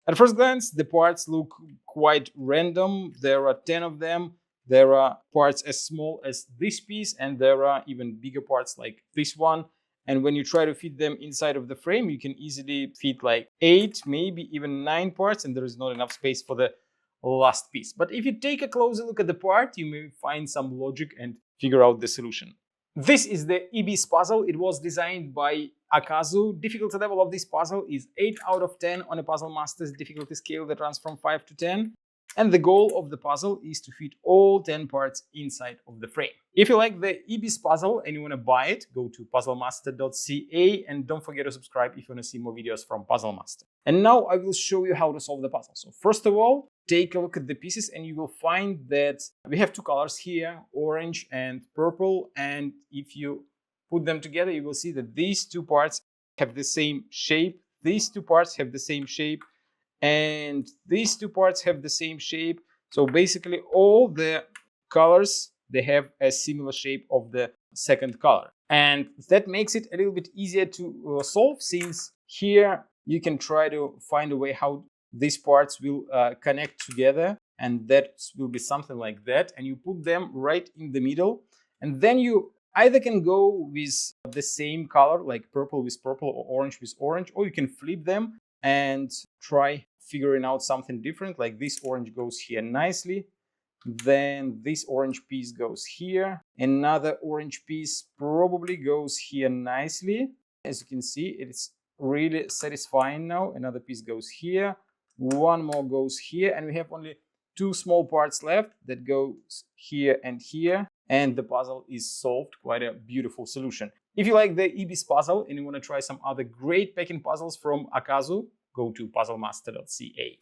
At first glance, the parts look quite random. There are 10 of them. There are parts as small as this piece, and there are even bigger parts like this one. And when you try to fit them inside of the frame, you can easily fit like 8, maybe even 9 parts, and there is not enough space for the last piece. But if you take a closer look at the part, you may find some logic and figure out the solution. This is the Ibis puzzle. It was designed by Akazu. Difficulty level of this puzzle is 8 out of 10 on a Puzzle Master's difficulty scale that runs from 5 to 10. And the goal of the puzzle is to fit all 10 parts inside of the frame. If you like the Ibis puzzle and you want to buy it, go to puzzlemaster.ca and don't forget to subscribe if you want to see more videos from Puzzle Master. And now I will show you how to solve the puzzle. So first of all, take a look at the pieces and you will find that we have two colors here, orange and purple. And if you put them together, you will see that these two parts have the same shape. These two parts have the same shape. And these two parts have the same shape. So basically all the colors, they have a similar shape of the second color. And that makes it a little bit easier to solve, since here you can try to find a way how these parts will connect together. And that will be something like that. And you put them right in the middle. And then you either can go with the same color, like purple with purple or orange with orange, or you can flip them and try figuring out something different. Like this orange goes here nicely, then this orange piece goes here, another orange piece probably goes here nicely. As you can see, it's really satisfying now. Another piece goes here, one more goes here, and we have only two small parts left that goes here and here, and the puzzle is solved. Quite a beautiful solution. If you like the Ibis puzzle and you want to try some other great packing puzzles from Akazu, go to puzzlemaster.ca.